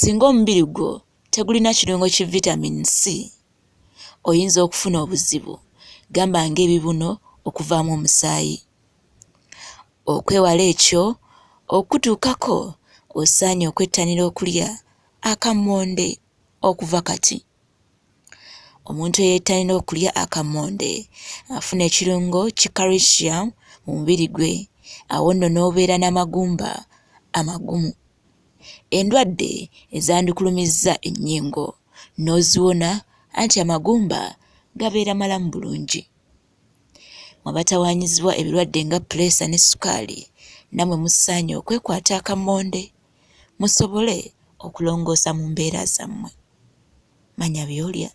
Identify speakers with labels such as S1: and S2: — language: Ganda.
S1: Singa omubiri gwo tegulina kirungo ki vitamin C, oyinza okufuna obuzibu, gamba ng'ebibuno, okuvaamu omusaayi. Okwewala ekyo, okukutuUkako, osaanye okwettanira okulya, akammonde, okuva kati. Omuntu eyettanira okulya akammonde afuna ekirungo ki calicum mu mubiri gwe, awo nno n'obeera n'amagumba amagumu. Endwadde ezandikulumizza ennyingo n'oziwona anti amagumba gabeera malamu bulungi. Mwe batawaanyizibwa ebirwadde nga puleesa ne sukaali, nammwe musaanye okwekwata akammonde musobole okulongoosa mu mbeera zammwe. Manya Byolya.